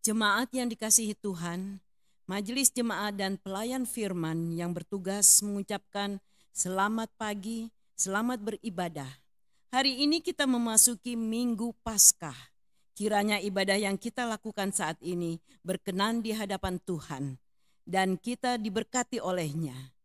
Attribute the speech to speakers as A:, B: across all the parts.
A: Jemaat yang dikasihi Tuhan, Majelis Jemaat dan Pelayan Firman yang bertugas mengucapkan selamat pagi, selamat beribadah. Hari ini kita memasuki Minggu Paskah. Kiranya ibadah yang kita lakukan saat ini berkenan di hadapan Tuhan dan kita diberkati olehnya.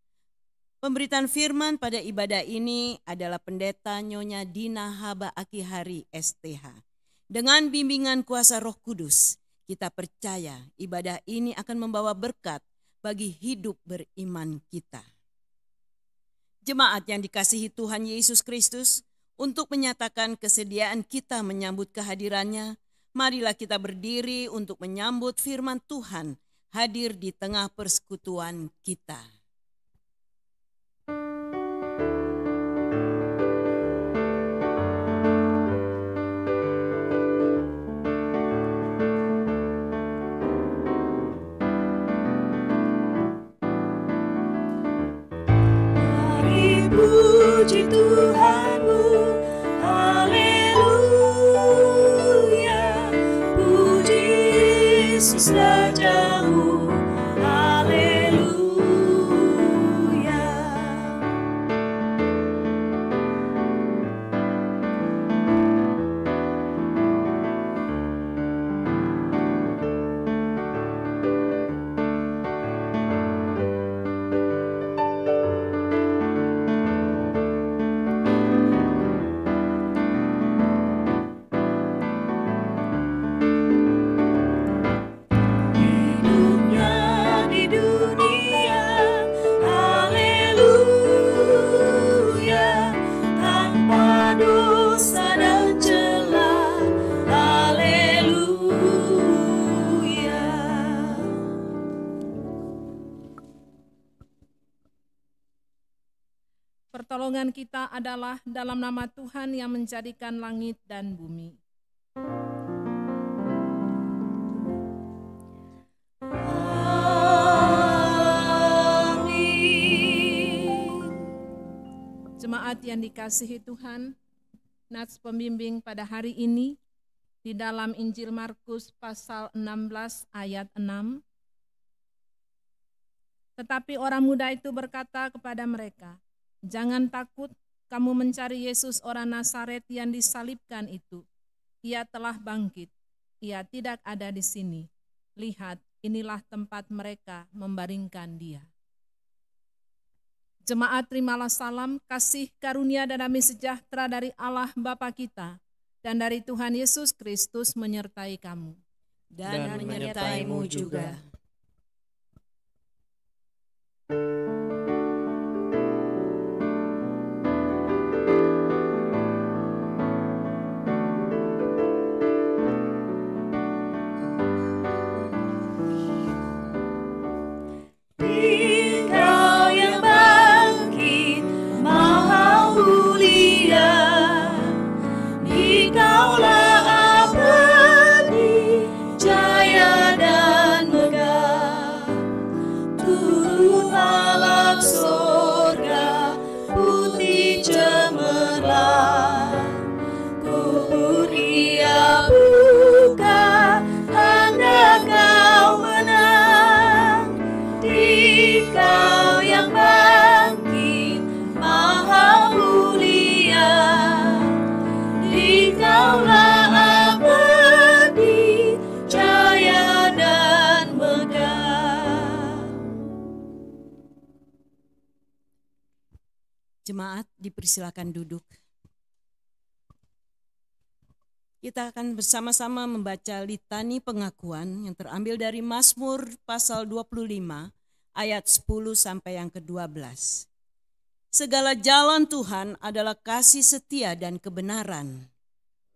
A: Pemberitaan firman pada ibadah ini adalah Pendeta Nyonya Dina Haba Akihari STH. Dengan bimbingan kuasa Roh Kudus, kita percaya ibadah ini akan membawa berkat bagi hidup beriman kita. Jemaat yang dikasihi Tuhan Yesus Kristus, untuk menyatakan kesediaan kita menyambut kehadirannya, marilah kita berdiri untuk menyambut firman Tuhan hadir di tengah persekutuan kita.
B: puji Tuhanmu, haleluya. Puji Yesus Rajamu, haleluya. Hidupnya di dunia, haleluya, tanpa dosa dan cela, haleluya.
C: Pertolongan kita adalah dalam nama Tuhan yang menjadikan langit dan bumi.
B: Amin.
C: Jemaat yang dikasihi Tuhan, nats pembimbing pada hari ini di dalam Injil Markus pasal 16 ayat 6. Tetapi orang muda itu berkata kepada mereka, "Jangan takut, kamu mencari Yesus orang Nazaret yang disalibkan itu. Ia telah bangkit, ia tidak ada di sini. Lihat, inilah tempat mereka membaringkan dia." Jemaat, terimalah salam, kasih, karunia, dan damai sejahtera dari Allah Bapa kita dan dari Tuhan Yesus Kristus menyertai kamu.
A: Dan menyertaimu juga.
B: Engkau yang bangkit maha mulia, Dikaulah abadi, jaya dan megah. Turun malam sorga, putih cemerlang. Kubur ia buka, hendak kau menang. Dikau yang bangkit maha mulia, Dikaulah abadi, jaya dan megah.
A: Jemaat dipersilakan duduk. Kita akan bersama-sama membaca litani pengakuan yang terambil dari Mazmur pasal 25 ayat 10 sampai yang ke-12. Segala jalan Tuhan adalah kasih setia dan kebenaran.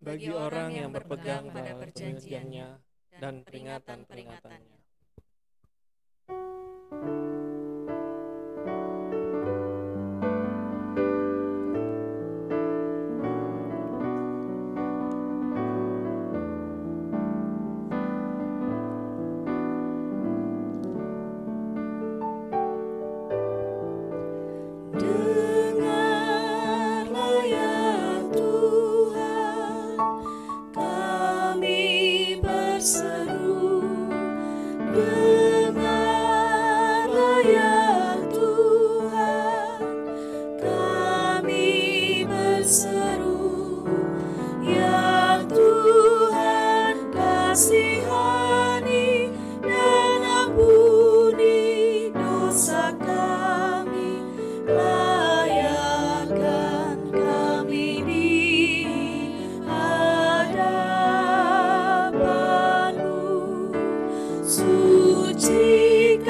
D: bagi orang yang berpegang pada perjanjiannya dan peringatan-peringatannya.
B: Dengarlah ya Tuhan, kami berseru. Dengarlah ya Tuhan, kami berseru. Ya Tuhan, kasihani dan ampuni dosa kami. Layakkan kami di hadapan-Mu. Sucikan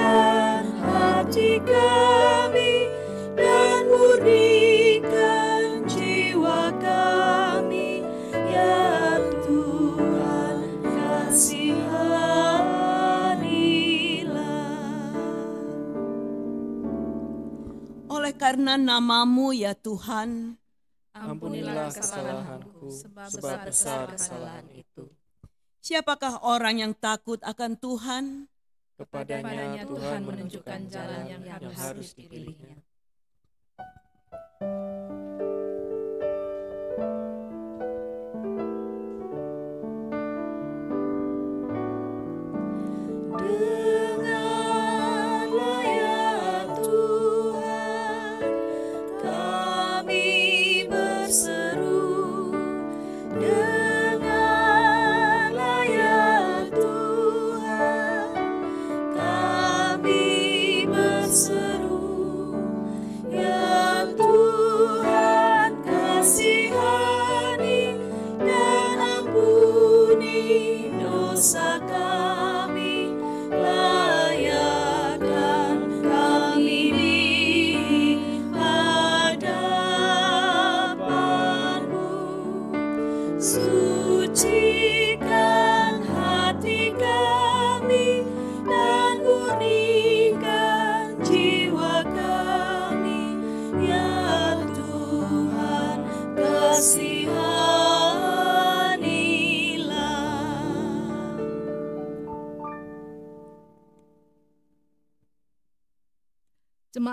B: hati kami dan murnikan jiwa kami. Ya Tuhan, kasihanilah.
A: Oleh karena nama-Mu ya Tuhan,
D: Ampunilah kesalahanku, sebab besar kesalahan itu.
A: siapakah orang yang takut akan Tuhan?
D: Kepadanya Tuhan menunjukkan jalan yang harus dipilihnya.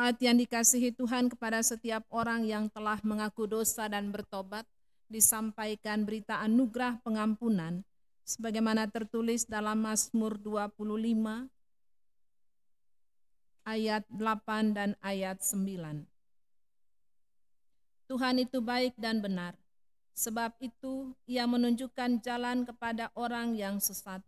C: Jemaat yang dikasihi Tuhan, kepada setiap orang yang telah mengaku dosa dan bertobat, disampaikan berita anugerah pengampunan, sebagaimana tertulis dalam Mazmur 25, ayat 8 dan ayat 9. Tuhan itu baik dan benar, sebab itu Ia menunjukkan jalan kepada orang yang sesat.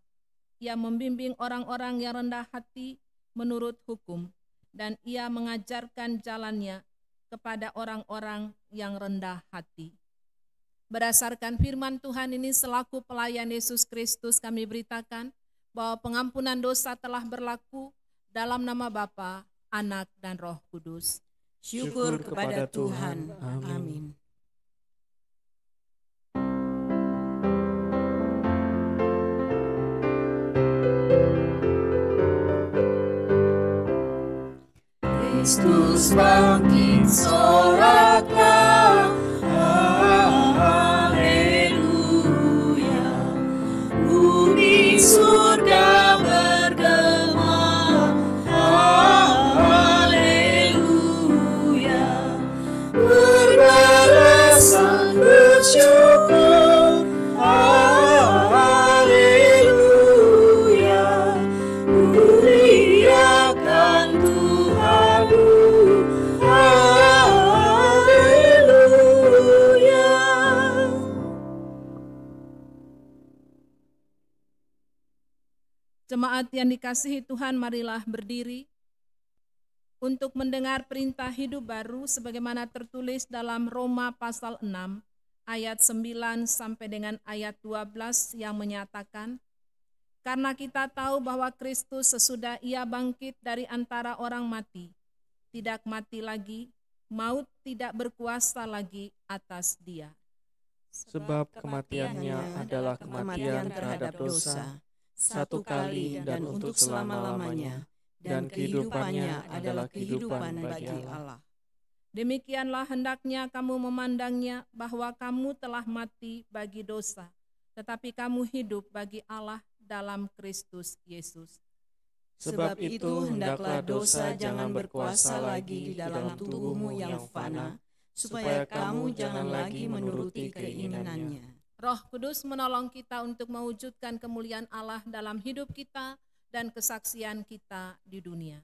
C: Ia membimbing orang-orang yang rendah hati menurut hukum, dan Ia mengajarkan jalannya kepada orang-orang yang rendah hati. Berdasarkan firman Tuhan ini, selaku pelayan Yesus Kristus, kami beritakan bahwa pengampunan dosa telah berlaku dalam nama Bapa, Anak, dan Roh Kudus.
A: Syukur kepada Tuhan. Amin.
B: Kristus bangkit, soraklah, haleluya. Bumi surga bergema, haleluya. Berbalasan bersyukur, haleluya. Muliakan Tuhan, haleluya.
C: Jemaat yang dikasihi Tuhan, marilah berdiri untuk mendengar perintah hidup baru sebagaimana tertulis dalam Roma pasal 6 ayat 9 sampai dengan ayat 12 yang menyatakan, karena kita tahu bahwa Kristus sesudah Ia bangkit dari antara orang mati, tidak mati lagi, maut tidak berkuasa lagi atas Dia.
D: Sebab kematiannya adalah kematian terhadap dosa, satu kali dan untuk selama-lamanya, dan kehidupannya adalah kehidupan bagi Allah.
C: Demikianlah hendaknya kamu memandangnya, bahwa kamu telah mati bagi dosa, tetapi kamu hidup bagi Allah dalam Kristus Yesus.
A: Sebab itu hendaklah dosa jangan berkuasa lagi di dalam tubuhmu yang fana, supaya kamu jangan lagi menuruti keinginannya.
C: Roh Kudus menolong kita untuk mewujudkan kemuliaan Allah dalam hidup kita dan kesaksian kita di dunia.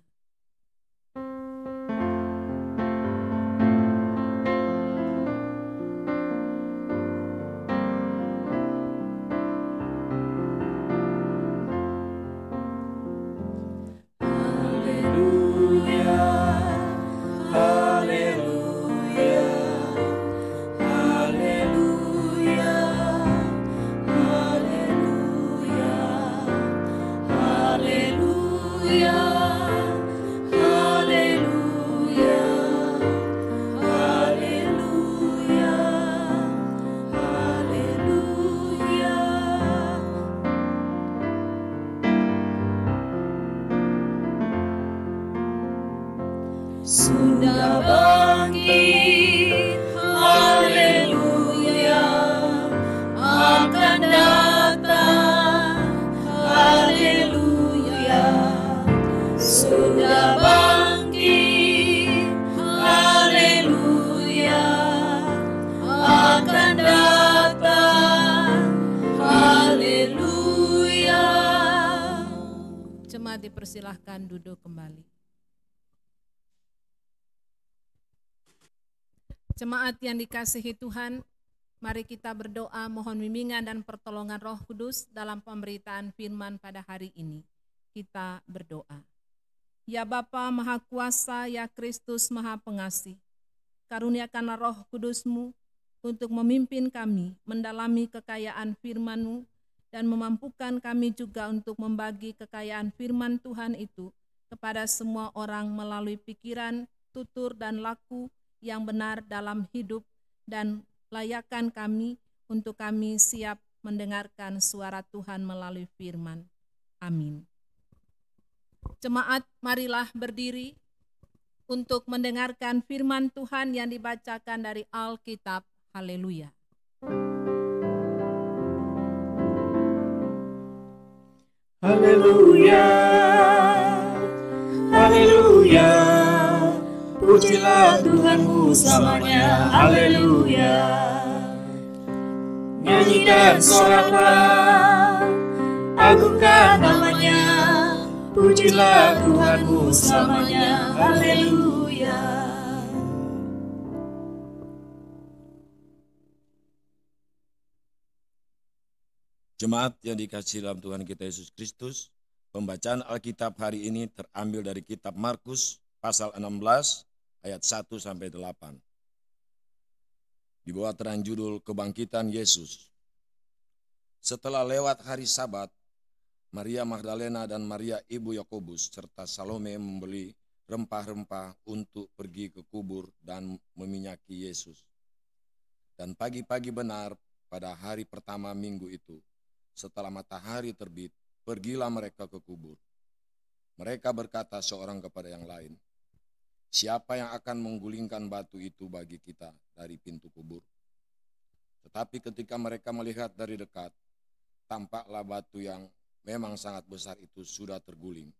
B: Sudah bangkit, haleluya, akan datang, haleluya. Sudah bangkit, haleluya, akan datang, haleluya.
C: Jemaat dipersilahkan duduk kembali. Jemaat yang dikasihi Tuhan, mari kita berdoa mohon bimbingan dan pertolongan Roh Kudus dalam pemberitaan firman pada hari ini. Kita berdoa. Ya Bapa Maha Kuasa, ya Kristus Maha Pengasih, karuniakanlah Roh Kudus-Mu untuk memimpin kami mendalami kekayaan firman-Mu dan memampukan kami juga untuk membagi kekayaan firman Tuhan itu kepada semua orang melalui pikiran, tutur, dan laku yang benar dalam hidup, dan layakkan kami untuk kami siap mendengarkan suara Tuhan melalui firman. Amin. Jemaat, marilah berdiri untuk mendengarkan firman Tuhan yang dibacakan dari Alkitab. Haleluya.
B: Haleluya, haleluya, pujilah Tuhanmu selamanya. Haleluya. Nyanyi dan soraklah, agungkan namanya, pujilah Tuhanmu selamanya. Haleluya.
E: Jemaat yang dikasihi dalam Tuhan kita Yesus Kristus, pembacaan Alkitab hari ini terambil dari kitab Markus pasal 16 ayat 1 sampai 8. Di bawah terang judul Kebangkitan Yesus. Setelah lewat hari Sabat, Maria Magdalena dan Maria ibu Yakobus serta Salome membeli rempah-rempah untuk pergi ke kubur dan meminyaki Yesus. Dan pagi-pagi benar pada hari pertama minggu itu, setelah matahari terbit, pergilah mereka ke kubur. Mereka berkata seorang kepada yang lain, "Siapa yang akan menggulingkan batu itu bagi kita dari pintu kubur?" Tetapi ketika mereka melihat dari dekat, tampaklah batu yang memang sangat besar itu sudah terguling.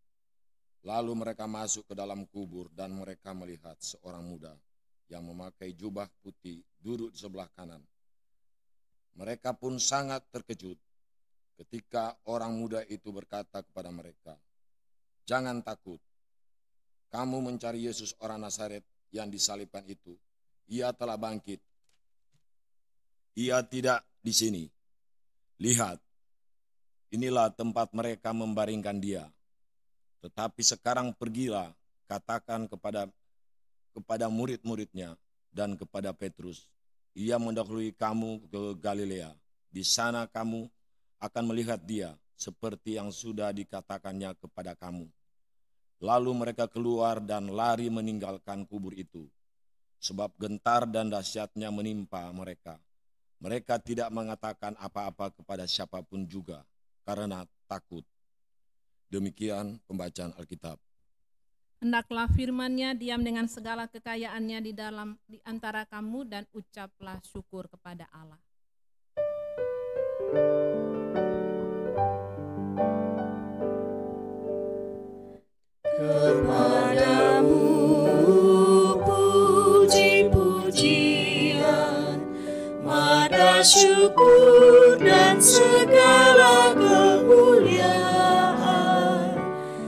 E: Lalu mereka masuk ke dalam kubur dan mereka melihat seorang muda yang memakai jubah putih duduk di sebelah kanan. Mereka pun sangat terkejut ketika orang muda itu berkata kepada mereka, "Jangan takut. Kamu mencari Yesus orang Nazaret yang disalibkan itu. Ia telah bangkit. Ia tidak di sini. Lihat, inilah tempat mereka membaringkan dia. Tetapi sekarang pergilah, katakan kepada murid-muridnya dan kepada Petrus, ia mendahului kamu ke Galilea. Di sana kamu akan melihat dia seperti yang sudah dikatakannya kepada kamu." Lalu mereka keluar dan lari meninggalkan kubur itu, sebab gentar dan dahsyatnya menimpa mereka. Mereka tidak mengatakan apa-apa kepada siapapun juga, karena takut. Demikian pembacaan Alkitab.
C: Hendaklah firman-Nya diam dengan segala kekayaannya di antara kamu, dan ucaplah syukur kepada Allah.
B: Kepadamu puji-pujian, mada syukur dan segala kemuliaan,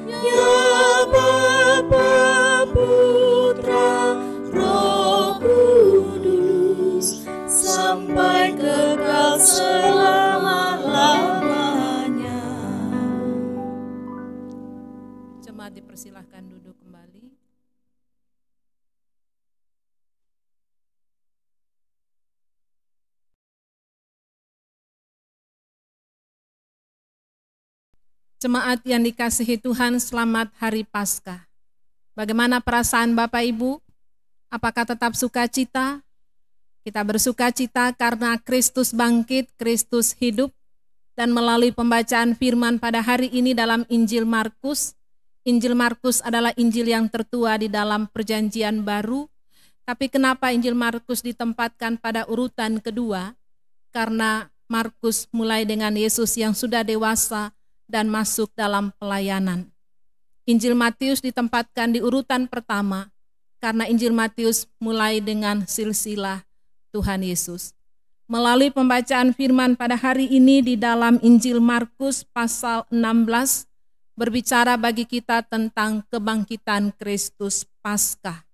B: ya Bapa, Putra, Roh Kudus, sampai kekal selama-lamanya.
C: Jemaat dipersilahkan duduk kembali. Jemaat yang dikasihi Tuhan, selamat Hari Paskah. Bagaimana perasaan Bapak Ibu? Apakah tetap sukacita? Kita bersukacita karena Kristus bangkit, Kristus hidup, dan melalui pembacaan firman pada hari ini dalam Injil Markus. Injil Markus adalah Injil yang tertua di dalam Perjanjian Baru. Tapi kenapa Injil Markus ditempatkan pada urutan kedua? Karena Markus mulai dengan Yesus yang sudah dewasa dan masuk dalam pelayanan. Injil Matius ditempatkan di urutan pertama karena Injil Matius mulai dengan silsilah Tuhan Yesus. Melalui pembacaan firman pada hari ini di dalam Injil Markus pasal 16 berbicara bagi kita tentang kebangkitan Kristus Paskah.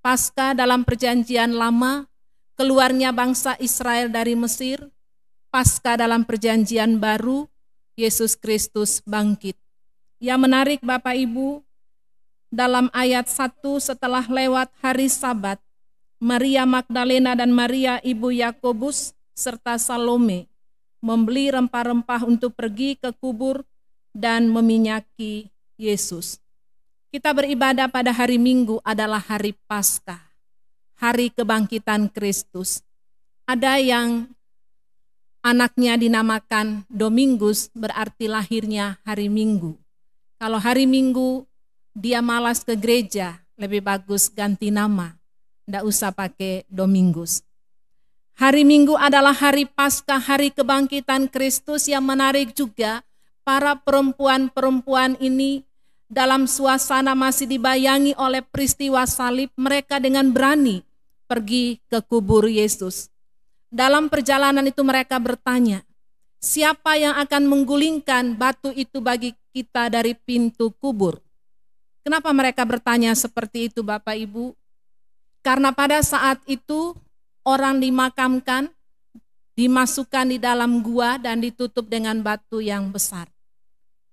C: Paskah dalam Perjanjian Lama, keluarnya bangsa Israel dari Mesir. Paskah dalam Perjanjian Baru, Yesus Kristus bangkit. Yang menarik Bapak Ibu, dalam ayat 1 setelah lewat hari Sabat, Maria Magdalena dan Maria ibu Yakobus serta Salome membeli rempah-rempah untuk pergi ke kubur dan meminyaki Yesus. Kita beribadah pada hari Minggu adalah hari Paskah, hari kebangkitan Kristus. Ada yang anaknya dinamakan Domingus, berarti lahirnya hari Minggu. Kalau hari Minggu dia malas ke gereja, lebih bagus ganti nama, tidak usah pakai Domingus. Hari Minggu adalah hari Paskah, hari kebangkitan Kristus. Yang menarik juga, para perempuan-perempuan ini dalam suasana masih dibayangi oleh peristiwa salib, mereka dengan berani pergi ke kubur Yesus. Dalam perjalanan itu mereka bertanya, siapa yang akan menggulingkan batu itu bagi kita dari pintu kubur? Kenapa mereka bertanya seperti itu, Bapak Ibu? Karena pada saat itu orang dimakamkan, dimasukkan di dalam gua dan ditutup dengan batu yang besar.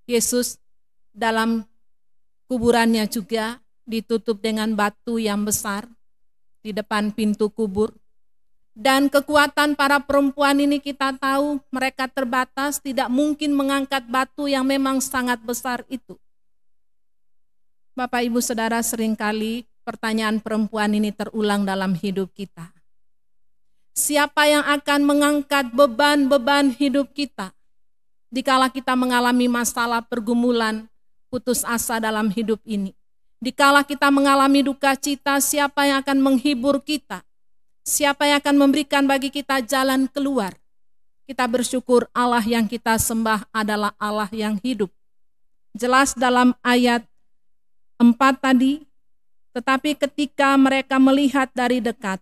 C: Yesus dalam kuburannya juga ditutup dengan batu yang besar di depan pintu kubur. Dan kekuatan para perempuan ini kita tahu mereka terbatas, tidak mungkin mengangkat batu yang memang sangat besar itu. Bapak Ibu Saudara, seringkali pertanyaan perempuan ini terulang dalam hidup kita. Siapa yang akan mengangkat beban-beban hidup kita? Dikala kita mengalami masalah, pergumulan, putus asa dalam hidup ini. Dikala kita mengalami duka cita, siapa yang akan menghibur kita? Siapa yang akan memberikan bagi kita jalan keluar? Kita bersyukur Allah yang kita sembah adalah Allah yang hidup. Jelas dalam ayat 4 tadi, tetapi ketika mereka melihat dari dekat,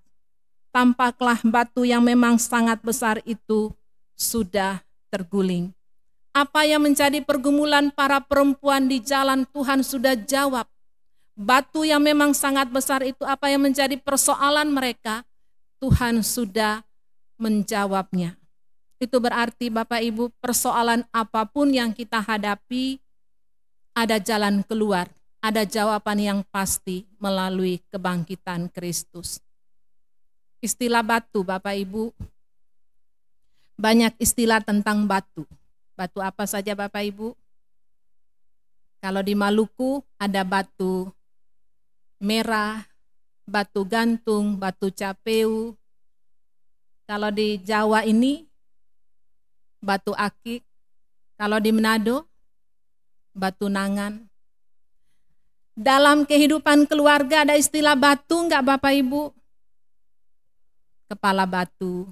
C: tampaklah batu yang memang sangat besar itu sudah terguling. Apa yang menjadi pergumulan para perempuan di jalan, Tuhan sudah jawab. Batu yang memang sangat besar itu, apa yang menjadi persoalan mereka, Tuhan sudah menjawabnya. Itu berarti Bapak Ibu, persoalan apapun yang kita hadapi, ada jalan keluar, ada jawaban yang pasti melalui kebangkitan Kristus. Istilah batu, Bapak Ibu, banyak istilah tentang batu. Batu apa saja Bapak Ibu? Kalau di Maluku ada batu merah, batu gantung, batu capeu. Kalau di Jawa ini batu akik. Kalau di Manado batu nangan. Dalam kehidupan keluarga ada istilah batu enggak Bapak Ibu? Kepala batu,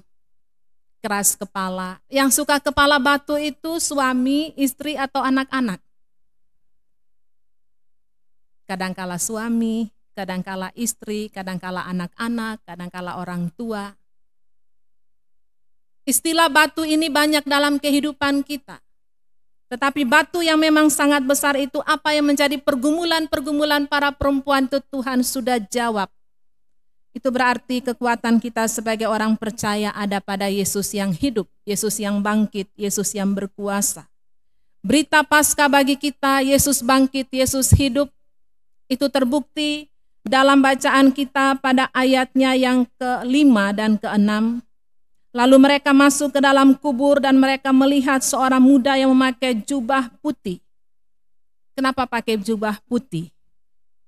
C: keras kepala. Yang suka kepala batu itu suami, istri, atau anak-anak. Kadangkala suami, kadangkala istri, kadangkala anak-anak, kadangkala orang tua. Istilah batu ini banyak dalam kehidupan kita. Tetapi batu yang memang sangat besar itu, apa yang menjadi pergumulan-pergumulan para perempuan itu Tuhan sudah jawab. Itu berarti kekuatan kita sebagai orang percaya ada pada Yesus yang hidup, Yesus yang bangkit, Yesus yang berkuasa. Berita Paskah bagi kita, Yesus bangkit, Yesus hidup, itu terbukti dalam bacaan kita pada ayatnya yang ke-5 dan ke-6. Lalu mereka masuk ke dalam kubur dan mereka melihat seorang muda yang memakai jubah putih. Kenapa pakai jubah putih?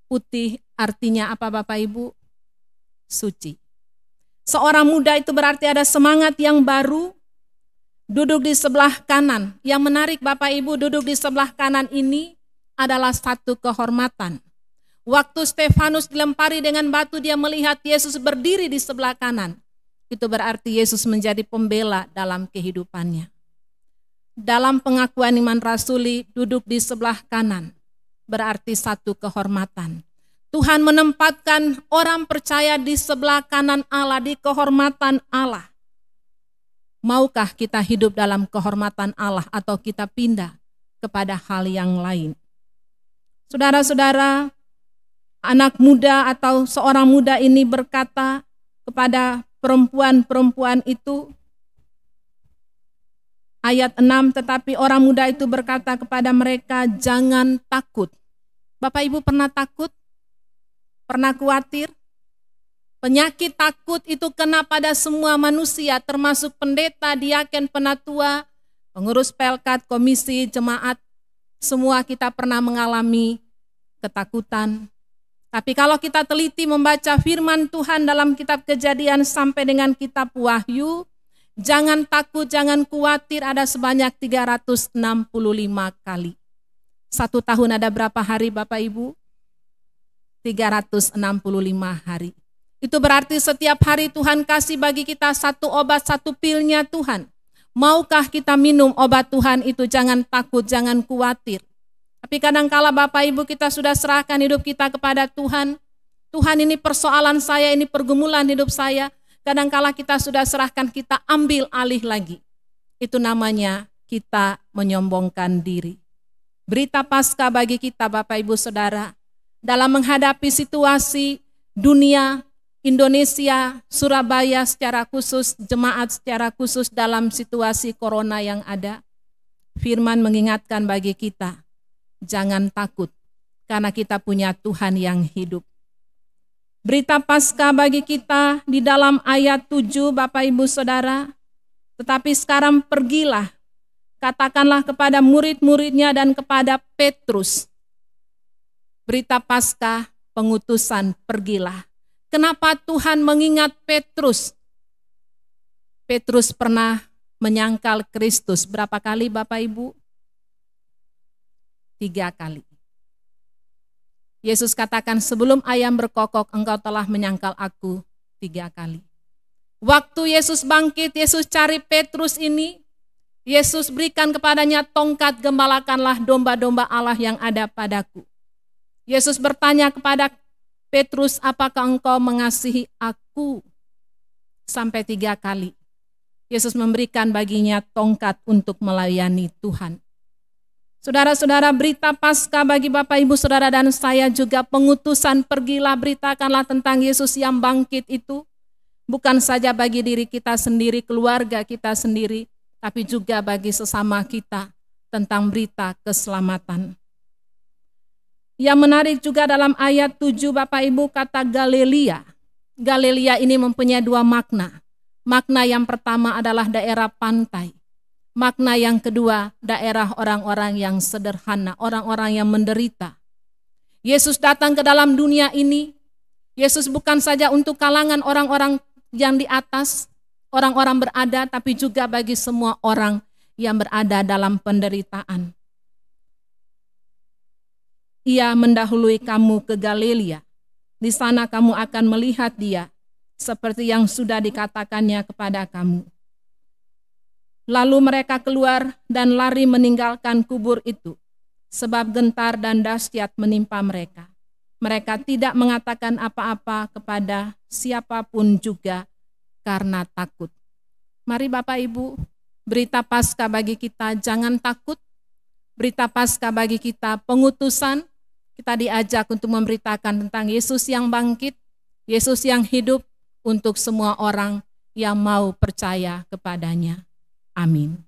C: Putih artinya apa Bapak Ibu? Suci. Seorang muda itu berarti ada semangat yang baru, duduk di sebelah kanan. Yang menarik Bapak Ibu, duduk di sebelah kanan ini adalah satu kehormatan. Waktu Stefanus dilempari dengan batu, dia melihat Yesus berdiri di sebelah kanan. Itu berarti Yesus menjadi pembela dalam kehidupannya. Dalam pengakuan iman rasuli, duduk di sebelah kanan berarti satu kehormatan. Tuhan menempatkan orang percaya di sebelah kanan Allah, di kehormatan Allah. Maukah kita hidup dalam kehormatan Allah atau kita pindah kepada hal yang lain? Saudara-saudara, anak muda atau seorang muda ini berkata kepada perempuan-perempuan itu, ayat 6, tetapi orang muda itu berkata kepada mereka, jangan takut. Bapak Ibu pernah takut? Pernah khawatir? Penyakit takut itu kena pada semua manusia, termasuk pendeta, diaken, penatua, pengurus pelkat, komisi, jemaat. Semua kita pernah mengalami ketakutan. Tapi kalau kita teliti membaca firman Tuhan dalam kitab Kejadian sampai dengan kitab Wahyu, jangan takut, jangan khawatir, ada sebanyak 365 kali. 1 tahun ada berapa hari Bapak Ibu? 365 hari. Itu berarti setiap hari Tuhan kasih bagi kita satu obat, satu pilnya Tuhan. Maukah kita minum obat Tuhan itu? Jangan takut, jangan khawatir. Tapi kadangkala Bapak Ibu kita sudah serahkan hidup kita kepada Tuhan. Tuhan, ini persoalan saya, ini pergumulan hidup saya. Kadangkala kita sudah serahkan, kita ambil alih lagi. Itu namanya kita menyombongkan diri. Berita Paskah bagi kita Bapak Ibu Saudara, dalam menghadapi situasi dunia, Indonesia, Surabaya secara khusus, jemaat secara khusus dalam situasi corona yang ada, firman mengingatkan bagi kita, jangan takut, karena kita punya Tuhan yang hidup. Berita Paskah bagi kita di dalam ayat 7 Bapak Ibu Saudara, tetapi sekarang pergilah, katakanlah kepada murid-muridnya dan kepada Petrus. Berita Paskah, pengutusan, pergilah. Kenapa Tuhan mengingat Petrus? Petrus pernah menyangkal Kristus berapa kali Bapak Ibu? 3 kali. Yesus katakan, sebelum ayam berkokok engkau telah menyangkal aku 3 kali. Waktu Yesus bangkit, Yesus cari Petrus ini, Yesus berikan kepadanya tongkat, gembalakanlah domba-domba Allah yang ada padaku. Yesus bertanya kepada Petrus, apakah engkau mengasihi aku? Sampai 3 kali. Yesus memberikan baginya tongkat untuk melayani Tuhan. Saudara-saudara, berita Paskah bagi Bapak Ibu Saudara dan saya juga pengutusan, pergilah beritakanlah tentang Yesus yang bangkit itu. Bukan saja bagi diri kita sendiri, keluarga kita sendiri, tapi juga bagi sesama kita tentang berita keselamatan. Yang menarik juga dalam ayat 7 Bapak Ibu kata Galilea. Galilea ini mempunyai 2 makna. Makna yang pertama adalah daerah pantai. Makna yang kedua, daerah orang-orang yang sederhana, orang-orang yang menderita. Yesus datang ke dalam dunia ini. Yesus bukan saja untuk kalangan orang-orang yang di atas, orang-orang berada, tapi juga bagi semua orang yang berada dalam penderitaan. Ia mendahului kamu ke Galilea. Di sana kamu akan melihat dia, seperti yang sudah dikatakannya kepada kamu. Lalu mereka keluar dan lari meninggalkan kubur itu, sebab gentar dan dahsyat menimpa mereka. Mereka tidak mengatakan apa-apa kepada siapapun juga karena takut. Mari Bapak Ibu, berita Paskah bagi kita jangan takut. Berita Paskah bagi kita pengutusan. Kita diajak untuk memberitakan tentang Yesus yang bangkit, Yesus yang hidup untuk semua orang yang mau percaya kepadanya. Amin.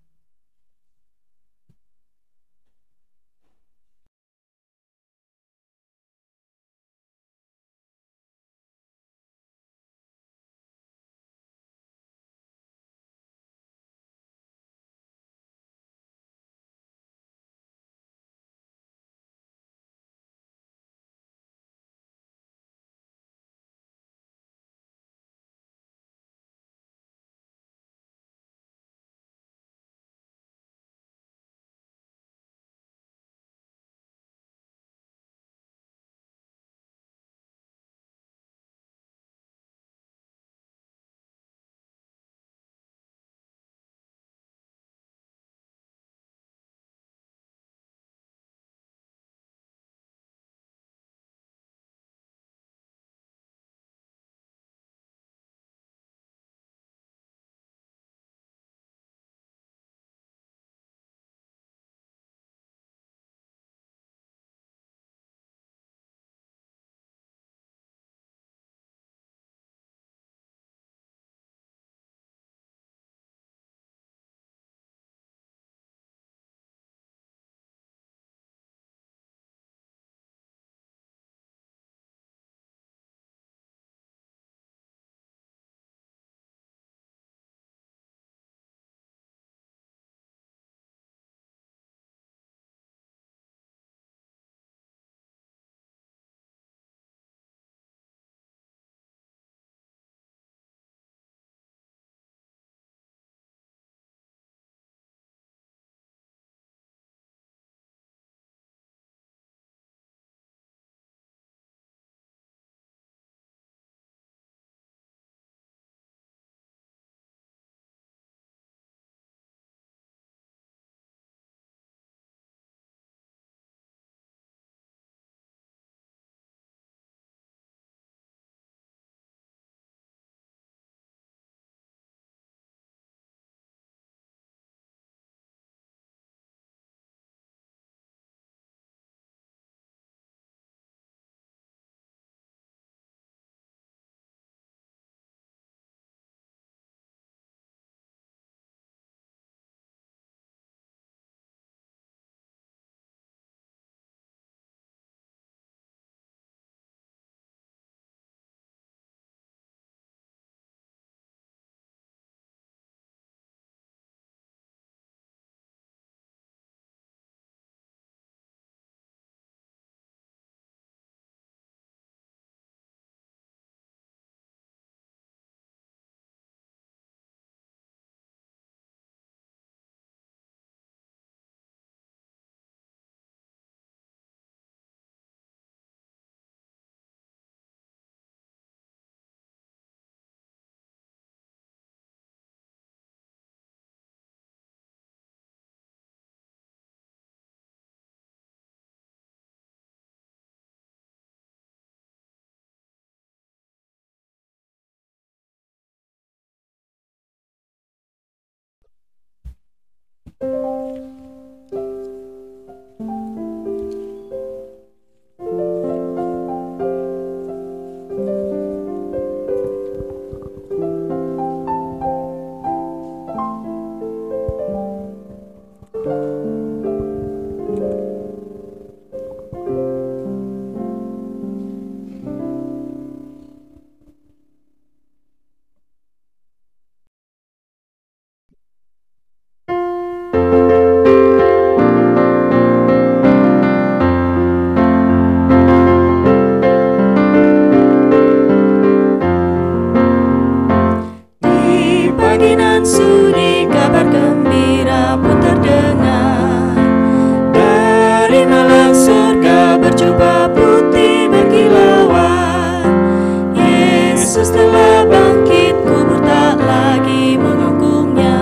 B: Yesus telah bangkit, kubur tak lagi menghukumnya.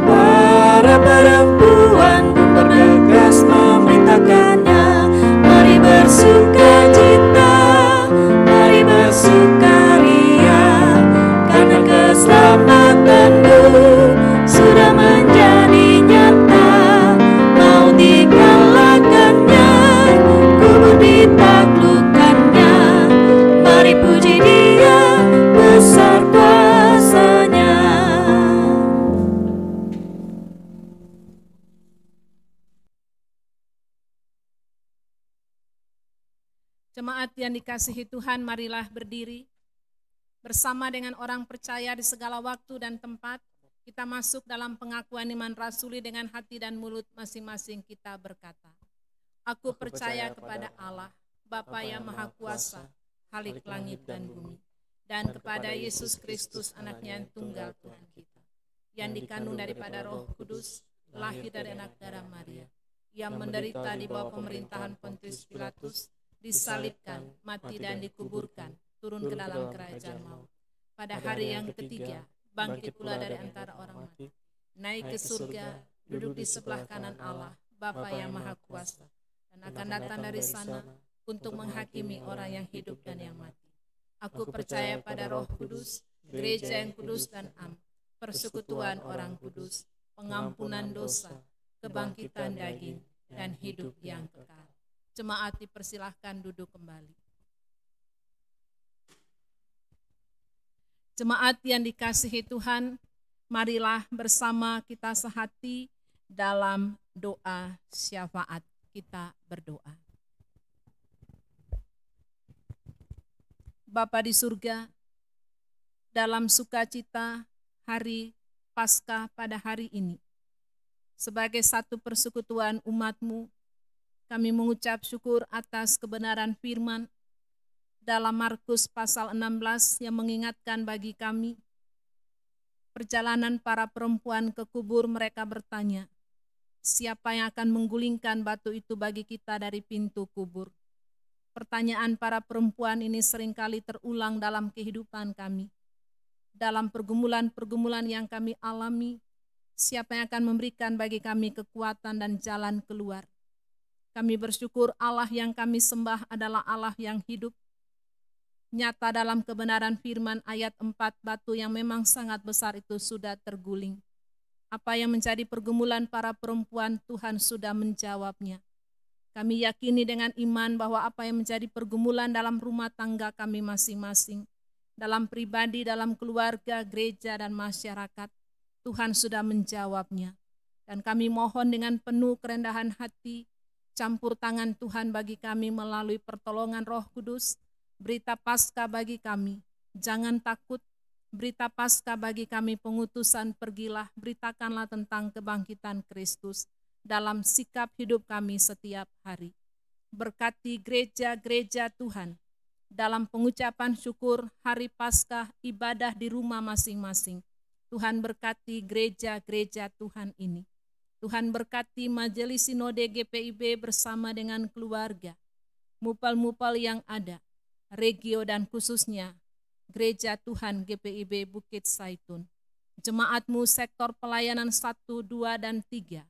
B: Para perempuan pun bergegas memberitakannya. Mari bersukacita, mari bersukaria, karena keselamatanmu sudah menjadi nyata. Maut dikalahkannya, kubur ditaklukkannya. Mari puji Dia, besar kuasa-Nya.
C: Jemaat yang dikasihi Tuhan, marilah berdiri. Bersama dengan orang percaya di segala waktu dan tempat, kita masuk dalam pengakuan iman rasuli dengan hati dan mulut masing-masing kita berkata, Aku percaya kepada Allah, Bapa yang Maha Kuasa, Khalik langit dan bumi, dan kepada Yesus Kristus, anaknya yang tunggal Tuhan kita, yang dikandung daripada Roh Kudus, lahir dari anak darah Maria, yang menderita di bawah pemerintahan Pontius Pilatus, disalibkan, mati dan dikuburkan, turun ke dalam kerajaan maut. Pada hari yang ketiga, bangkit pula dari antara orang mati, naik ke surga, duduk di sebelah kanan Allah, Bapa yang Maha Kuasa, dan akan datang dari sana untuk menghakimi orang yang hidup dan yang mati. Aku percaya pada Roh Kudus, gereja yang kudus dan am, persekutuan orang kudus, pengampunan dosa, kebangkitan daging, dan hidup yang kekal. Jemaat dipersilahkan duduk kembali. Jemaat yang dikasihi Tuhan, marilah bersama kita sehati dalam doa syafaat. Kita berdoa. Bapa di surga, dalam sukacita hari Paskah pada hari ini, sebagai satu persekutuan umat-Mu, kami mengucap syukur atas kebenaran firman dalam Markus pasal 16 yang mengingatkan bagi kami perjalanan para perempuan ke kubur. Mereka bertanya, siapa yang akan menggulingkan batu itu bagi kita dari pintu kubur? Pertanyaan para perempuan ini seringkali terulang dalam kehidupan kami. Dalam pergumulan-pergumulan yang kami alami, siapa yang akan memberikan bagi kami kekuatan dan jalan keluar? Kami bersyukur Allah yang kami sembah adalah Allah yang hidup. Nyata dalam kebenaran firman ayat 4, batu yang memang sangat besar itu sudah terguling. Apa yang menjadi pergumulan para perempuan, Tuhan sudah menjawabnya. Kami yakini dengan iman bahwa apa yang menjadi pergumulan dalam rumah tangga kami masing-masing, dalam pribadi, dalam keluarga, gereja, dan masyarakat, Tuhan sudah menjawabnya. Dan kami mohon dengan penuh kerendahan hati, campur tangan Tuhan bagi kami melalui pertolongan Roh Kudus, berita Paskah bagi kami, jangan takut, berita Paskah bagi kami pengutusan pergilah, beritakanlah tentang kebangkitan Kristus dalam sikap hidup kami setiap hari. Berkati gereja-gereja Tuhan, dalam pengucapan syukur hari Paskah, ibadah di rumah masing-masing. Tuhan berkati gereja-gereja Tuhan ini. Tuhan berkati Majelis Sinode GPIB bersama dengan keluarga, mupal-mupal yang ada, regio dan khususnya Gereja Tuhan GPIB Bukit Saitun, jemaat-Mu sektor pelayanan 1, 2, dan 3,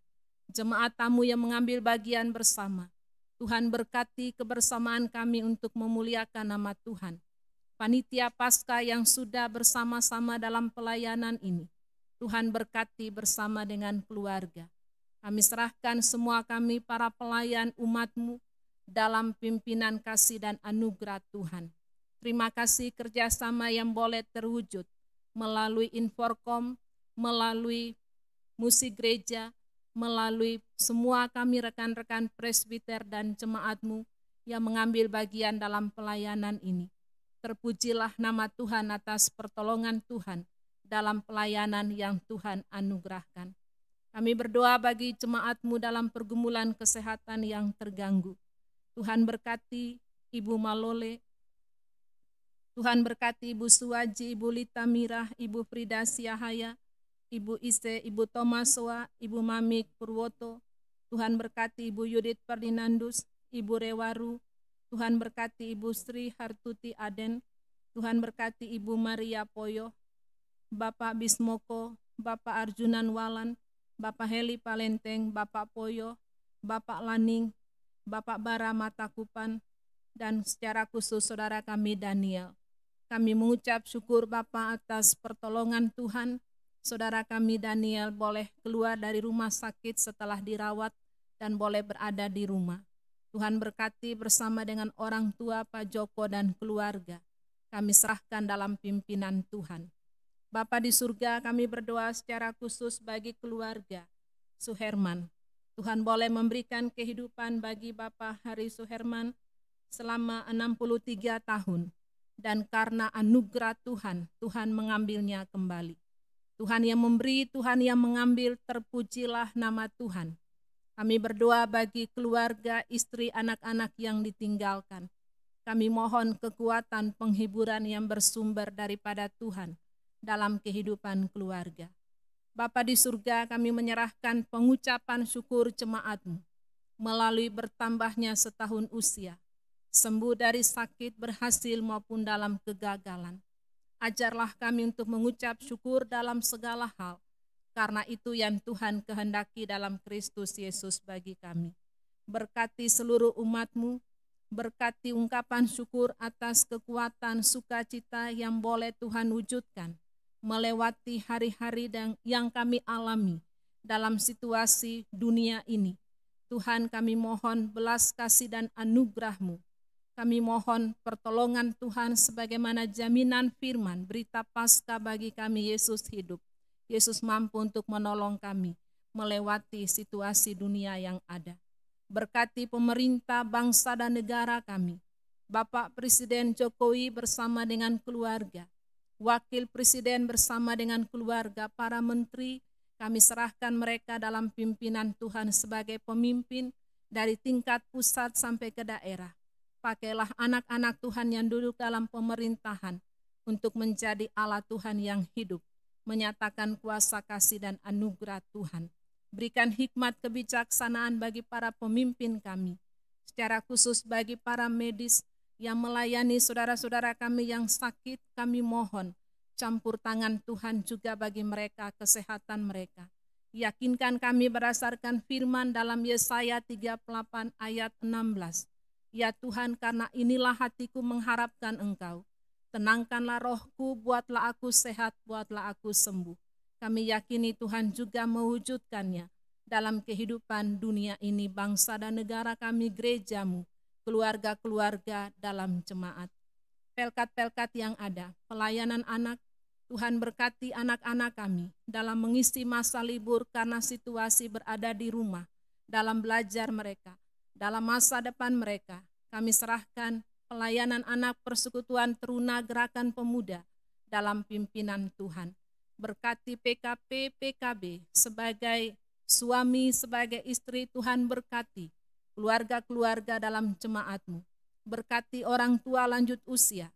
C: jemaat tamu yang mengambil bagian bersama. Tuhan berkati kebersamaan kami untuk memuliakan nama Tuhan. Panitia Paskah yang sudah bersama-sama dalam pelayanan ini, Tuhan berkati bersama dengan keluarga. Kami serahkan semua kami para pelayan umat-Mu dalam pimpinan kasih dan anugerah Tuhan. Terima kasih kerjasama yang boleh terwujud melalui Inforkom, melalui musik gereja, melalui semua kami rekan-rekan presbiter dan jemaat-Mu yang mengambil bagian dalam pelayanan ini. Terpujilah nama Tuhan atas pertolongan Tuhan dalam pelayanan yang Tuhan anugerahkan. Kami berdoa bagi jemaat-Mu dalam pergumulan kesehatan yang terganggu. Tuhan berkati Ibu Malole, Tuhan berkati Ibu Suwaji, Ibu Lita Mirah, Ibu Frida Siahaya, Ibu Ise, Ibu Tomasoa, Ibu Mamik Purwoto. Tuhan berkati Ibu Yudit Ferdinandus, Ibu Rewaru. Tuhan berkati Ibu Sri Hartuti Aden, Tuhan berkati Ibu Maria Poyo, Bapak Bismoko, Bapak Arjunan Walan, Bapak Heli Palenteng, Bapak Poyo, Bapak Laning, Bapak Bara Matakupan, dan secara khusus saudara kami Daniel. Kami mengucap syukur Bapa atas pertolongan Tuhan. Saudara kami Daniel boleh keluar dari rumah sakit setelah dirawat dan boleh berada di rumah. Tuhan berkati bersama dengan orang tua Pak Joko dan keluarga. Kami serahkan dalam pimpinan Tuhan. Bapa di surga, kami berdoa secara khusus bagi keluarga Suherman. Tuhan boleh memberikan kehidupan bagi Bapak Hari Suherman selama 63 tahun. Dan karena anugerah Tuhan, Tuhan mengambilnya kembali. Tuhan yang memberi, Tuhan yang mengambil, terpujilah nama Tuhan. Kami berdoa bagi keluarga, istri, anak-anak yang ditinggalkan. Kami mohon kekuatan penghiburan yang bersumber daripada Tuhan dalam kehidupan keluarga. Bapa di surga, kami menyerahkan pengucapan syukur jemaat-Mu melalui bertambahnya setahun usia. Sembuh dari sakit, berhasil maupun dalam kegagalan. Ajarlah kami untuk mengucap syukur dalam segala hal, karena itu yang Tuhan kehendaki dalam Kristus Yesus bagi kami. Berkati seluruh umat-Mu, berkati ungkapan syukur atas kekuatan sukacita yang boleh Tuhan wujudkan, melewati hari-hari yang kami alami dalam situasi dunia ini. Tuhan, kami mohon belas kasih dan anugerah-Mu. Kami mohon pertolongan Tuhan sebagaimana jaminan firman berita Paskah bagi kami Yesus hidup. Yesus mampu untuk menolong kami melewati situasi dunia yang ada. Berkati pemerintah, bangsa dan negara kami. Bapak Presiden Jokowi bersama dengan keluarga. Wakil Presiden bersama dengan keluarga, para menteri, kami serahkan mereka dalam pimpinan Tuhan sebagai pemimpin dari tingkat pusat sampai ke daerah. Pakailah anak-anak Tuhan yang duduk dalam pemerintahan untuk menjadi Allah Tuhan yang hidup, menyatakan kuasa kasih dan anugerah Tuhan. Berikan hikmat kebijaksanaan bagi para pemimpin kami, secara khusus bagi para medis yang melayani saudara-saudara kami yang sakit. Kami mohon campur tangan Tuhan juga bagi mereka, kesehatan mereka. Yakinkan kami berdasarkan firman dalam Yesaya 38 ayat 16. Ya Tuhan, karena inilah hatiku mengharapkan Engkau. Tenangkanlah rohku, buatlah aku sehat, buatlah aku sembuh. Kami yakini Tuhan juga mewujudkannya dalam kehidupan dunia ini, bangsa dan negara kami, gereja-Mu, keluarga-keluarga dalam jemaat. Pelkat-pelkat yang ada, pelayanan anak, Tuhan berkati anak-anak kami dalam mengisi masa libur karena situasi berada di rumah, dalam belajar mereka. Dalam masa depan mereka, kami serahkan pelayanan anak persekutuan teruna gerakan pemuda dalam pimpinan Tuhan. Berkati PKP, PKB sebagai suami, sebagai istri, Tuhan berkati keluarga-keluarga dalam jemaat-Mu. Berkati orang tua lanjut usia.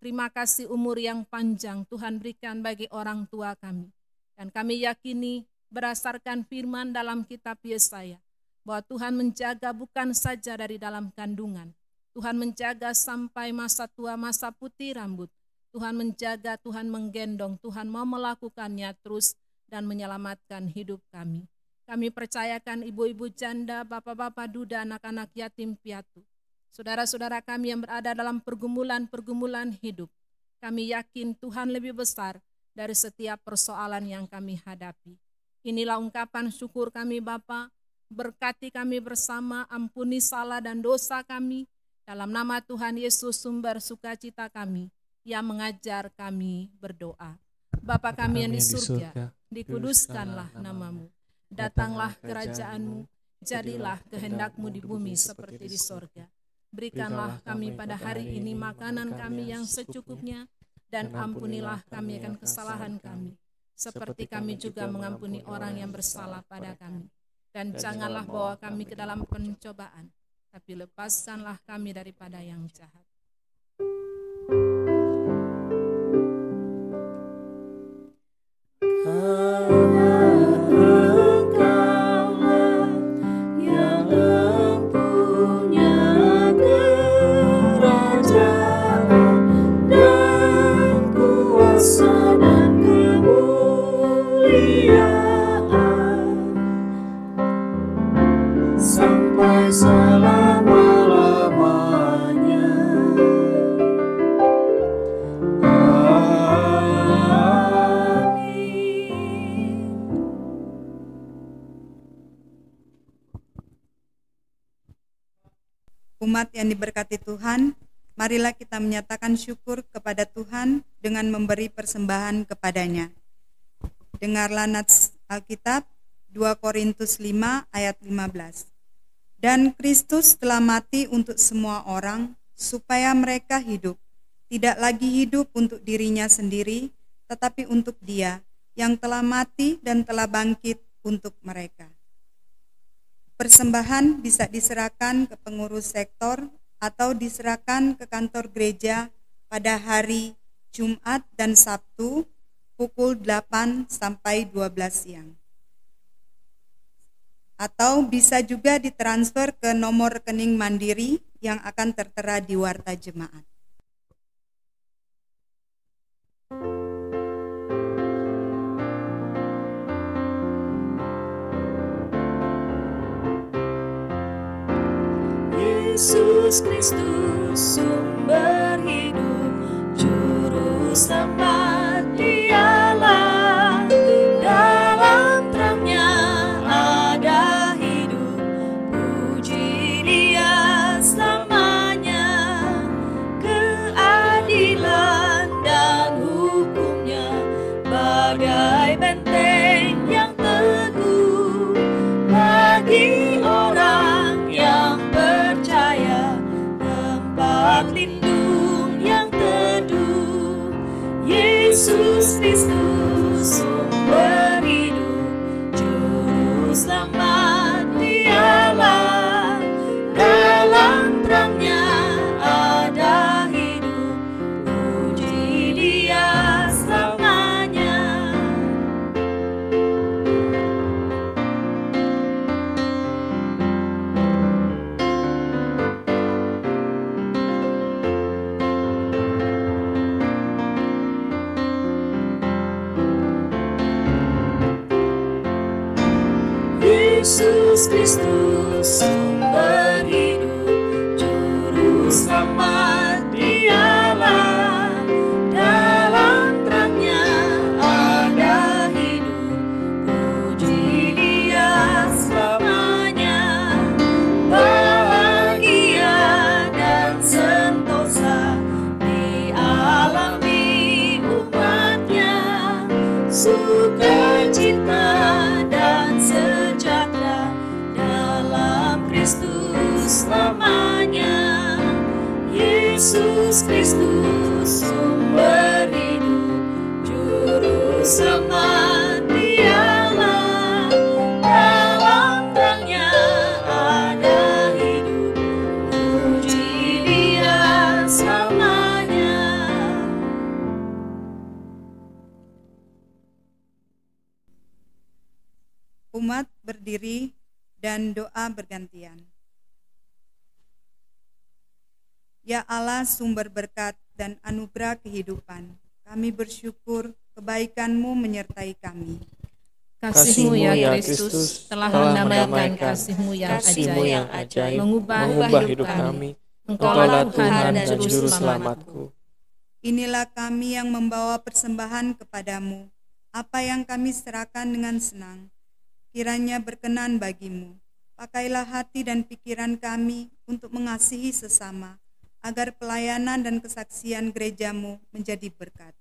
C: Terima kasih umur yang panjang Tuhan berikan bagi orang tua kami. Dan kami yakini berdasarkan firman dalam kitab Yesaya, bahwa Tuhan menjaga bukan saja dari dalam kandungan. Tuhan menjaga sampai masa tua, masa putih rambut. Tuhan menjaga, Tuhan menggendong, Tuhan mau melakukannya terus dan menyelamatkan hidup kami. Kami percayakan ibu-ibu janda, bapak-bapak duda, anak-anak yatim piatu, saudara-saudara kami yang berada dalam pergumulan-pergumulan hidup. Kami yakin Tuhan lebih besar dari setiap persoalan yang kami hadapi. Inilah ungkapan syukur kami Bapa. Berkati kami bersama, ampuni salah dan dosa kami. Dalam nama Tuhan Yesus, sumber sukacita kami, yang mengajar kami berdoa. Bapa kami yang di surga, dikuduskanlah nama-Mu. Datanglah kerajaan-Mu, jadilah kehendak-Mu di bumi seperti di sorga. Berikanlah kami pada hari ini makanan kami yang secukupnya, dan ampunilah kami akan kesalahan kami, seperti kami juga mengampuni orang yang bersalah pada kami. Dan janganlah bawa kami ke dalam pencobaan, tapi lepaskanlah kami daripada yang jahat.
B: Kerajaan dan
F: Umat yang diberkati Tuhan, marilah kita menyatakan syukur kepada Tuhan dengan memberi persembahan kepadanya. Dengarlah nats Alkitab 2 Korintus 5 ayat 15. Dan Kristus telah mati untuk semua orang, supaya mereka hidup, tidak lagi hidup untuk dirinya sendiri, tetapi untuk Dia yang telah mati dan telah bangkit untuk mereka. Persembahan bisa diserahkan ke pengurus sektor atau diserahkan ke kantor gereja pada hari Jumat dan Sabtu pukul 8 sampai 12 siang. Atau bisa juga ditransfer ke nomor rekening Mandiri yang akan tertera di warta jemaat.
B: Yesus Kristus sumber hidup, juru selamat Dialah, dalam terangnya ada hidup, puji Dia selamanya, keadilan dan hukumnya bagai benteng yang teguh bagi orang yang percaya, tempat lindung yang teduh. Yesus Kristus sumber hidup, juru selamat Dialah, dalam terangnya ada hidup, puji Dia selamanya. Yesus Kristus sumber hidup, juru selamat Dialah, dalam terangnya ada hidup, puji Dia selamanya. Bahagia dan sentosa dialami umatnya, sukacita dan sejahtera dalam Kristus selamanya. Yesus Kristus sumber hidup, juru selamat Dialah, dalam terangnya ada hidup, puji Dia selamanya.
F: Umat berdiri dan doa bergantian. Ya Allah, sumber berkat dan anugerah kehidupan, kami bersyukur kebaikan-Mu menyertai kami.
C: Kasih-Mu ya Kristus telah mendamaikan kasih-Mu yang ajaib,
D: mengubah hidup kami. Engkaulah Tuhan dan Juru Selamatku.
F: Inilah kami yang membawa persembahan kepadamu, apa yang kami serahkan dengan senang. Kiranya berkenan bagimu. Pakailah hati dan pikiran kami untuk mengasihi sesama, agar pelayanan dan kesaksian gerejamu menjadi berkat.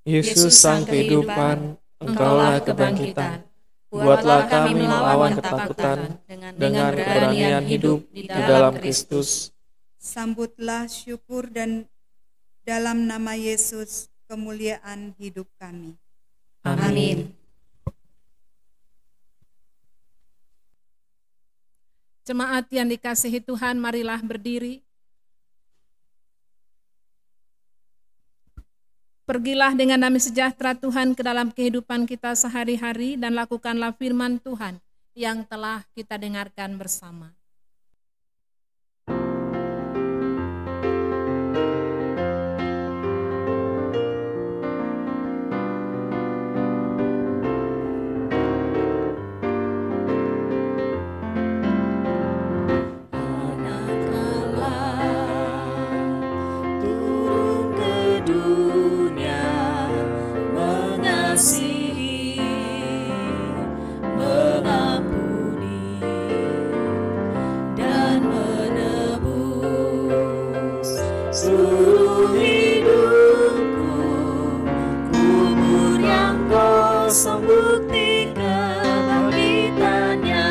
D: Yesus Sang Kehidupan, Engkaulah kebangkitan. Buatlah kami melawan ketakutan dengan keberanian hidup di dalam Kristus.
F: Sambutlah syukur dan dalam nama Yesus kemuliaan hidup kami.
D: Amin.
C: Jemaat yang dikasihi Tuhan, marilah berdiri. Pergilah dengan damai sejahtera Tuhan ke dalam kehidupan kita sehari-hari dan lakukanlah firman Tuhan yang telah kita dengarkan bersama.
B: Mengampuni kosong bukti kebangkitannya.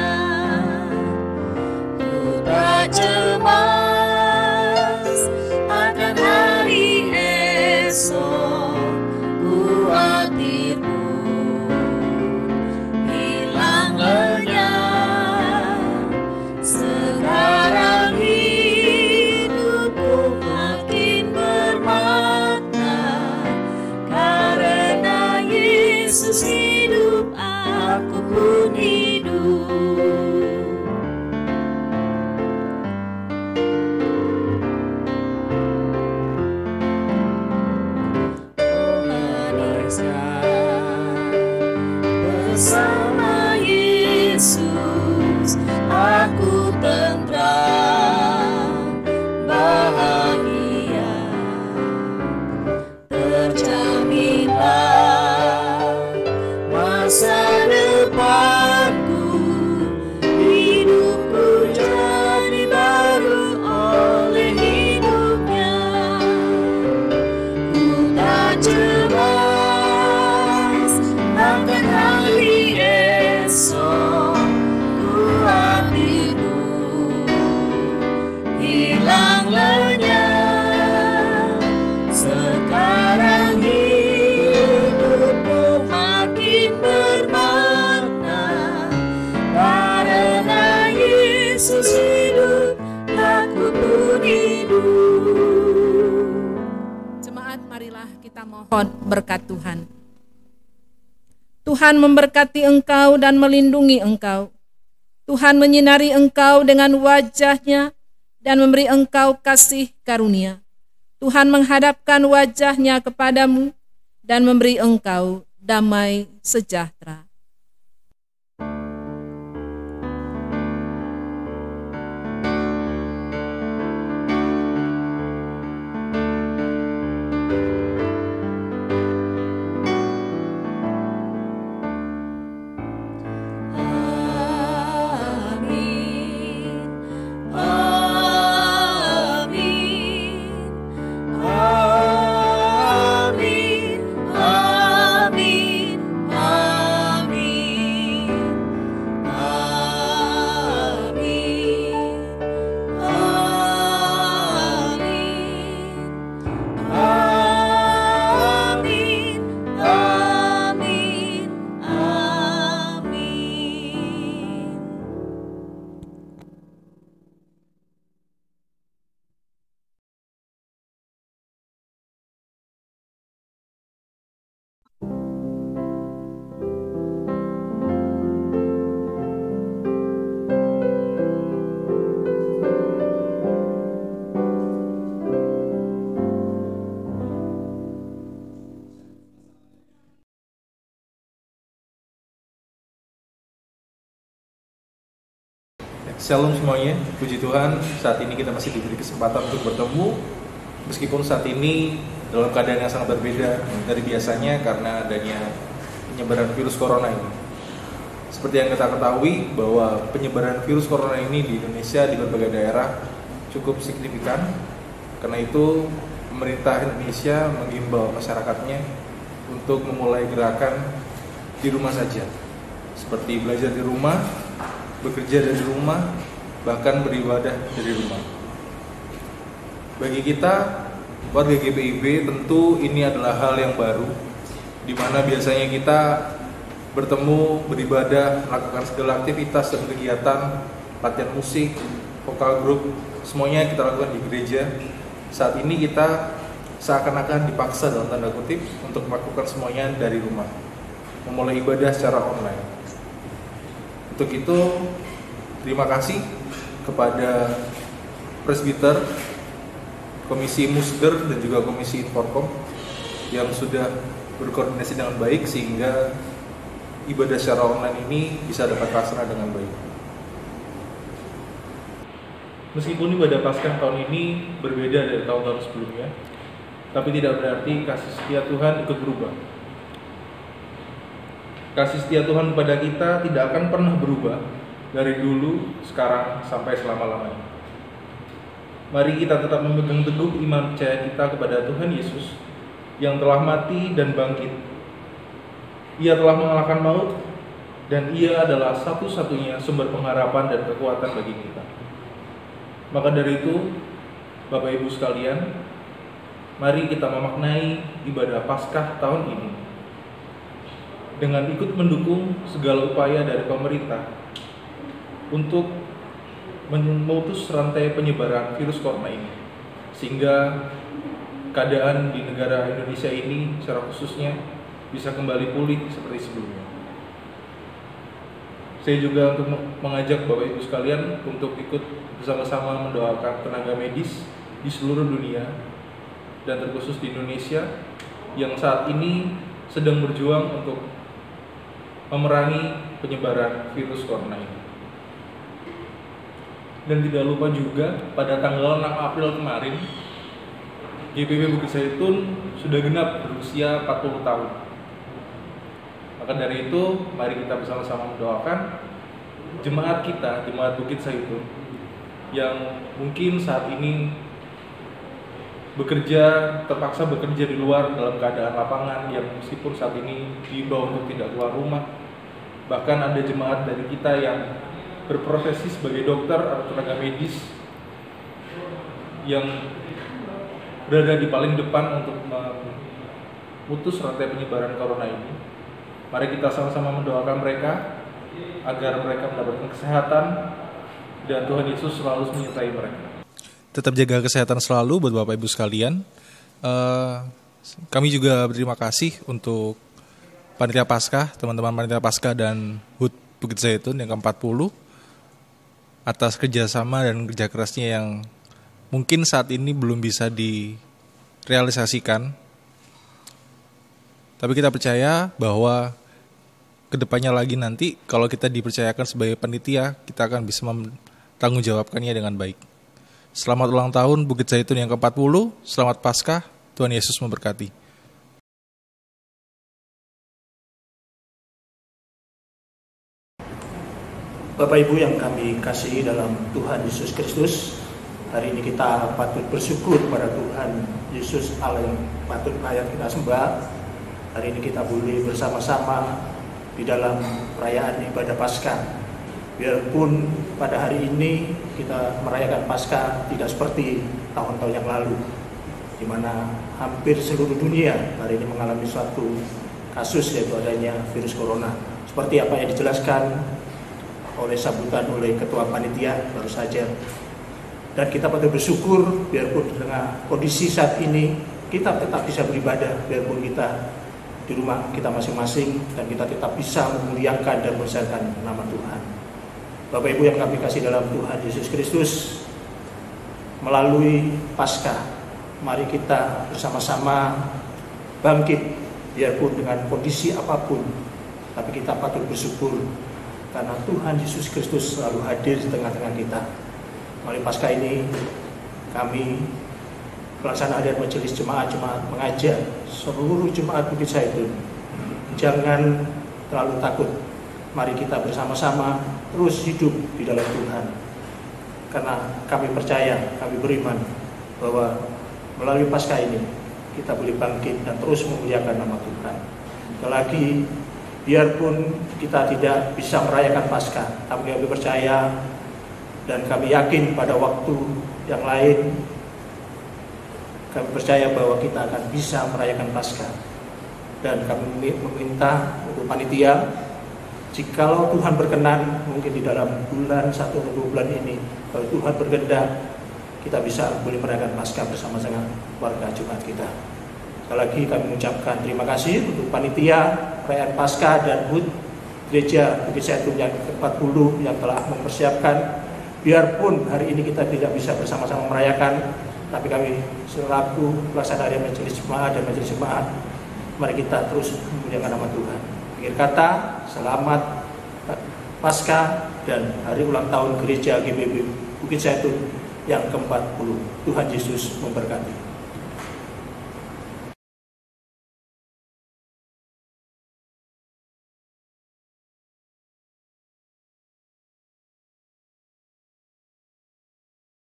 B: Ku tak cemas akan hari esok, khawatir pun hilang lenyap. Sekarang hidupku makin bermakna, karena Yesus hidup, aku pun hidup. Bersama Yesus aku tentram, bahagia, terjaminlah masa depanku. Hidupku jadi baru oleh hidupnya. Ku tak cemas akan hari esok, khawatir pun hilang lenyap. Sekarang hidupku makin bermakna, karena Yesus hidup, aku pun hidup.
C: Jemaat, marilah kita mohon berkat Tuhan. Tuhan memberkati engkau dan melindungi engkau. Tuhan menyinari engkau dengan wajah-Nya dan memberi engkau kasih karunia. Tuhan menghadapkan wajah-Nya kepadamu dan memberi engkau damai sejahtera.
G: Shalom semuanya, puji Tuhan, saat ini kita masih diberi kesempatan untuk bertemu, meskipun saat ini dalam keadaan yang sangat berbeda dari biasanya karena adanya penyebaran virus corona ini. Seperti yang kita ketahui bahwa penyebaran virus corona ini di Indonesia di berbagai daerah cukup signifikan. Karena itu pemerintah Indonesia mengimbau masyarakatnya untuk memulai gerakan di rumah saja, seperti belajar di rumah, bekerja dari rumah, bahkan beribadah dari rumah. Bagi kita, warga GPIB, tentu ini adalah hal yang baru, di mana biasanya kita bertemu, beribadah, melakukan segala aktivitas dan kegiatan, latihan musik, vokal grup, semuanya kita lakukan di gereja. Saat ini kita seakan-akan dipaksa dalam tanda kutip untuk melakukan semuanya dari rumah, memulai ibadah secara online. Untuk itu, terima kasih kepada Presbiter, Komisi Musder, dan juga Komisi Inforkom yang sudah berkoordinasi dengan baik sehingga ibadah secara online ini bisa dapat terlaksana dengan baik. Meskipun ibadah Paskah tahun ini berbeda dari tahun-tahun sebelumnya, tapi tidak berarti kasih setia Tuhan ikut berubah. Kasih setia Tuhan kepada kita tidak akan pernah berubah dari dulu, sekarang, sampai selama-lamanya. Mari kita tetap memegang teguh iman percaya kita kepada Tuhan Yesus yang telah mati dan bangkit. Ia telah mengalahkan maut, dan Ia adalah satu-satunya sumber pengharapan dan kekuatan bagi kita. Maka dari itu, Bapak Ibu sekalian, mari kita memaknai ibadah Paskah tahun ini dengan ikut mendukung segala upaya dari pemerintah untuk memutus rantai penyebaran virus corona ini, sehingga keadaan di negara Indonesia ini secara khususnya bisa kembali pulih seperti sebelumnya. Saya juga untuk mengajak Bapak Ibu sekalian untuk ikut bersama-sama mendoakan tenaga medis di seluruh dunia dan terkhusus di Indonesia yang saat ini sedang berjuang untuk memerangi penyebaran virus corona ini. Dan tidak lupa juga pada tanggal 6 April kemarin GPB Bukit Zaitun sudah genap berusia 40 tahun. Maka dari itu, mari kita bersama-sama mendoakan jemaat kita, jemaat Bukit Zaitun, yang mungkin saat ini terpaksa bekerja di luar dalam keadaan lapangan, yang meskipun saat ini diimbau untuk tidak keluar rumah. Bahkan ada jemaat dari kita yang berprofesi sebagai dokter atau tenaga medis yang berada di paling depan untuk memutus rantai penyebaran corona ini. Mari kita sama-sama mendoakan mereka agar mereka mendapatkan kesehatan dan Tuhan Yesus selalu menyertai mereka.
H: Tetap jaga kesehatan selalu buat Bapak Ibu sekalian. Kami juga berterima kasih untuk Panitia Paskah, teman-teman Panitia Paskah dan HUT Bukit Zaitun yang ke-40 atas kerjasama dan kerja kerasnya yang mungkin saat ini belum bisa direalisasikan. Tapi kita percaya bahwa kedepannya lagi nanti kalau kita dipercayakan sebagai panitia, kita akan bisa mempertanggungjawabkannya dengan baik. Selamat ulang tahun Bukit Zaitun yang ke-40, selamat Paskah, Tuhan Yesus memberkati.
I: Bapak Ibu yang kami kasihi dalam Tuhan Yesus Kristus, hari ini kita patut bersyukur pada Tuhan Yesus Allah yang patut layak kita sembah. Hari ini kita boleh bersama-sama di dalam perayaan ibadah Paskah. Biarpun pada hari ini kita merayakan Paskah tidak seperti tahun-tahun yang lalu, di mana hampir seluruh dunia hari ini mengalami suatu kasus, yaitu adanya virus corona. Seperti apa yang dijelaskan oleh Ketua Panitia baru saja. Dan kita patut bersyukur biarpun dengan kondisi saat ini kita tetap bisa beribadah, biarpun kita di rumah kita masing-masing, dan kita tetap bisa memuliakan dan membesarkan nama Tuhan. Bapak Ibu yang kami kasih dalam Tuhan Yesus Kristus, melalui Paskah, mari kita bersama-sama bangkit biarpun dengan kondisi apapun, tapi kita patut bersyukur karena Tuhan Yesus Kristus selalu hadir di tengah-tengah kita. Melalui Paskah ini kami pelaksanaan harian majelis jemaat mengajak seluruh jemaat Bukit Zaitun, jangan terlalu takut. Mari kita bersama-sama terus hidup di dalam Tuhan. Karena kami percaya, kami beriman bahwa melalui Paskah ini kita boleh bangkit dan terus memuliakan nama Tuhan. Sekali lagi, biarpun kita tidak bisa merayakan Paskah, tapi kami percaya dan kami yakin pada waktu yang lain kami percaya bahwa kita akan bisa merayakan Paskah. Dan kami meminta untuk panitia, jikalau Tuhan berkenan, mungkin di dalam bulan 1 atau 2 bulan ini, kalau Tuhan berkehendak, kita bisa boleh merayakan Paskah bersama dengan warga jemaat kita. Sekali lagi kami mengucapkan terima kasih untuk panitia perayaan Paskah dan HUT Gereja Bukit Zaitun yang ke-40 yang telah mempersiapkan. Biarpun hari ini kita tidak bisa bersama-sama merayakan, tapi kami selaku pelaksana harian majelis jemaat dan majelis jemaat, mari kita terus memuliakan nama Tuhan. Akhir kata, selamat Paskah dan hari ulang tahun Gereja GBB Bukit Zaitun yang ke-40. Tuhan Yesus memberkati.